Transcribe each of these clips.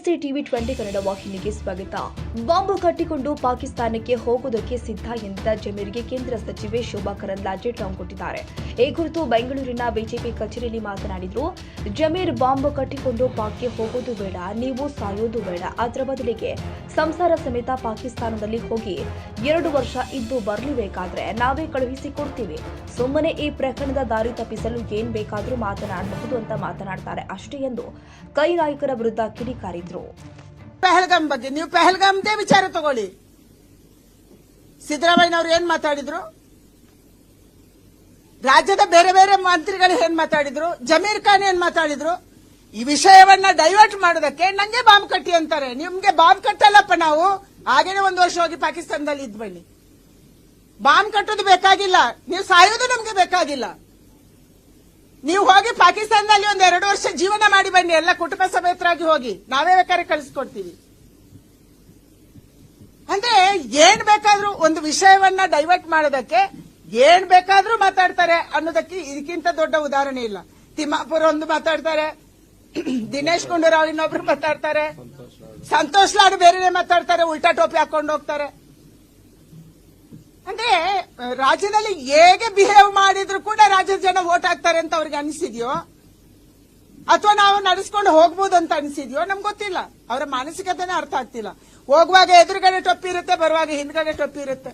ನಮಸ್ತೆ ಟಿವಿ 20 ಕನ್ನಡ ವಾಹಿನಿಗೆ ಸ್ವಾಗತ. ಬಾಂಬ್ ಕಟ್ಟಿಕೊಂಡು ಪಾಕಿಸ್ತಾನಕ್ಕೆ ಹೋಗುವುದಕ್ಕೆ ಸಿದ್ಧ ಎಂದ ಜಮೀರ್ಗೆ ಕೇಂದ್ರ ಸಚಿವೆ ಶೋಭಾ ಕರಂದ್ಲಾಜೆ ಟಾಂಗ್ ಕೊಟ್ಟಿದ್ದಾರೆ. ಈ ಕುರಿತು ಬೆಂಗಳೂರಿನ ಬಿಜೆಪಿ ಕಚೇರಿಯಲ್ಲಿ ಮಾತನಾಡಿದರು. ಜಮೀರ್ ಬಾಂಬ್ ಕಟ್ಟಿಕೊಂಡು ಪಾಕ್ಗೆ ಹೋಗೋದು ಬೇಡ, ನೀವು ಸಾಯೋದು ಬೇಡ, ಅದರ ಬದಲಿಗೆ ಸಂಸಾರ ಸಮೇತ ಪಾಕಿಸ್ತಾನದಲ್ಲಿ ಹೋಗಿ 2 ವರ್ಷ ಇದ್ದು ಬರಲೇಬೇಕಾದ್ರೆ ನಾವೇ ಕಳುಹಿಸಿಕೊಡ್ತೀವಿ. ಸುಮ್ಮನೆ ಈ ಪ್ರಕರಣದ ದಾರಿ ತಪ್ಪಿಸಲು ಏನ್ ಬೇಕಾದ್ರೂ ಮಾತನಾಡಬಹುದು ಅಂತ ಮಾತನಾಡ್ತಾರೆ ಅಷ್ಟೇ ಎಂದು ಕೈ ನಾಯಕರ ವಿರುದ್ಧ ಕಿಡಿಕಾರಿದ್ರು. ಪಹಲ್ಗಾಮ್ ಬಗ್ಗೆ ನೀವು ಪಹಲ್ಗಾಮ್ದೇ ವಿಚಾರ ತಗೊಳ್ಳಿ. ಸಿದ್ದರಾಮಯ್ಯನವರು ಏನ್ ಮಾತಾಡಿದ್ರು, ರಾಜ್ಯದ ಬೇರೆ ಬೇರೆ ಮಂತ್ರಿಗಳು ಏನ್ ಮಾತಾಡಿದ್ರು, ಜಮೀರ್ ಖಾನ್ ಏನ್ ಮಾತಾಡಿದ್ರು. ಈ ವಿಷಯವನ್ನ ಡೈವರ್ಟ್ ಮಾಡೋದಕ್ಕೆ ನಂಗೆ ಬಾಂಬ್ ಕಟ್ಟಿ ಅಂತಾರೆ. ನಿಮ್ಗೆ ಬಾಂಬ್ ಕಟ್ಟಲ್ಲಪ್ಪ, ನಾವು ಹಾಗೇನೆ 1 ವರ್ಷ ಹೋಗಿ ಪಾಕಿಸ್ತಾನದಲ್ಲಿ ಇದ್ ಬನ್ನಿ. ಬಾಂಬ್ ಕಟ್ಟೋದು ಬೇಕಾಗಿಲ್ಲ, ನೀವು ಸಾಯೋದು ನಮ್ಗೆ ಬೇಕಾಗಿಲ್ಲ. ನೀವು ಹೋಗಿ ಪಾಕಿಸ್ತಾನದಲ್ಲಿ 1-2 ವರ್ಷ ಜೀವನ ಮಾಡಿ ಬನ್ನಿ, ಎಲ್ಲ ಕುಟುಂಬ ಸಮೇತರಾಗಿ ಹೋಗಿ, ನಾವೇ ಬೇಕಾದ್ರೆ ಕಳಿಸ್ಕೊಡ್ತೀವಿ. ಅಂದ್ರೆ ಏನ್ ಬೇಕಾದ್ರೂ ಒಂದು ವಿಷಯವನ್ನ ಡೈವರ್ಟ್ ಮಾಡೋದಕ್ಕೆ ಏನ್ ಬೇಕಾದ್ರೂ ಮಾತಾಡ್ತಾರೆ ಅನ್ನೋದಕ್ಕೆ ಇದಕ್ಕಿಂತ ದೊಡ್ಡ ಉದಾಹರಣೆ ಇಲ್ಲ. ತಿಮ್ಮಾಪುರ್ ಒಂದು ಮಾತಾಡ್ತಾರೆ, ದಿನೇಶ್ ಗುಂಡೂರಾವ್ ಇನ್ನೊಬ್ರು ಮಾತಾಡ್ತಾರೆ, ಸಂತೋಷ್ ಲಾಡ್ ಬೇರೆನೆ ಮಾತಾಡ್ತಾರೆ, ಉಲ್ಟಾ ಟೋಪಿ ಹಾಕೊಂಡು ಹೋಗ್ತಾರೆ. ಅಂದ್ರೆ ರಾಜ್ಯದಲ್ಲಿ ಹೇಗೆ ಬಿಹೇವ್ ಮಾಡಿದ್ರು ಕೂಡ ರಾಜ್ಯದ ಜನ ವೋಟ್ ಹಾಕ್ತಾರೆ ಅಂತ ಅವ್ರಿಗೆ ಅನಿಸಿದ್ಯೋ ಅಥವಾ ನಾವು ನಡೆಸ್ಕೊಂಡು ಹೋಗ್ಬೋದು ಅಂತ ಅನಿಸಿದ್ಯೋ ನಮ್ಗೆ ಗೊತ್ತಿಲ್ಲ. ಅವರ ಮಾನಸಿಕತೆನೇ ಅರ್ಥ ಆಗ್ತಿಲ್ಲ. ಹೋಗುವಾಗ ಎದುರುಗಡೆ ಟೊಪ್ಪಿ ಇರುತ್ತೆ, ಬರುವಾಗ ಹಿಂದ್ಗಡೆ ಟೊಪ್ಪಿ ಇರುತ್ತೆ.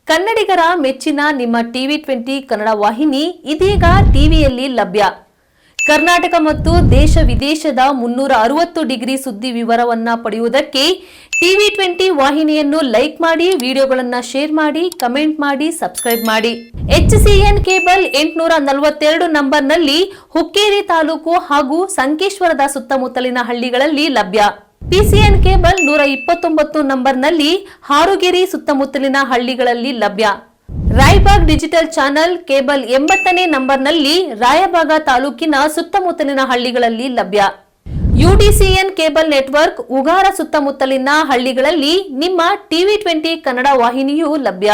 ಕನ್ನಡಿಗರ ಮೆಚ್ಚಿನ ನಿಮ್ಮ ಟಿವಿ 20 ಕನ್ನಡ ವಾಹಿನಿ ಇದೀಗ ಟಿವಿಯಲ್ಲಿ ಲಭ್ಯ. ಕರ್ನಾಟಕ ಮತ್ತು ದೇಶ ವಿದೇಶದ 360 ಡಿಗ್ರಿ ಸುದ್ದಿ ವಿವರವನ್ನ ಪಡೆಯುವುದಕ್ಕೆ ಟಿವಿ 20 ವಾಹಿನಿಯನ್ನು ಲೈಕ್ ಮಾಡಿ, ವಿಡಿಯೋಗಳನ್ನು ಶೇರ್ ಮಾಡಿ, ಕಮೆಂಟ್ ಮಾಡಿ, ಸಬ್ಸ್ಕ್ರೈಬ್ ಮಾಡಿ. HCN ಕೇಬಲ್ 842 ನಂಬರ್ನಲ್ಲಿ ಹುಕ್ಕೇರಿ ತಾಲೂಕು ಹಾಗೂ ಸಂಕೇಶ್ವರದ ಸುತ್ತಮುತ್ತಲಿನ ಹಳ್ಳಿಗಳಲ್ಲಿ ಲಭ್ಯ. PCN ಕೇಬಲ್ 129 ನಂಬರ್ನಲ್ಲಿ ಹಾರುಗೆರೆ ಸುತ್ತಮುತ್ತಲಿನ ಹಳ್ಳಿಗಳಲ್ಲಿ ಲಭ್ಯ. ರಾಯಬಾಗ್ ಡಿಜಿಟಲ್ ಚಾನೆಲ್ ಕೇಬಲ್ 80ನೇ ನಂಬರ್ನಲ್ಲಿ ರಾಯಬಾಗ ತಾಲೂಕಿನ ಸುತ್ತಮುತ್ತಲಿನ ಹಳ್ಳಿಗಳಲ್ಲಿ ಲಭ್ಯ. UDCN ಕೇಬಲ್ ನೆಟ್ವರ್ಕ್ ಉಗಾರ ಸುತ್ತಮುತ್ತಲಿನ ಹಳ್ಳಿಗಳಲ್ಲಿ ನಿಮ್ಮ ಟಿವಿ 20 ಕನ್ನಡ ವಾಹಿನಿಯೂ ಲಭ್ಯ.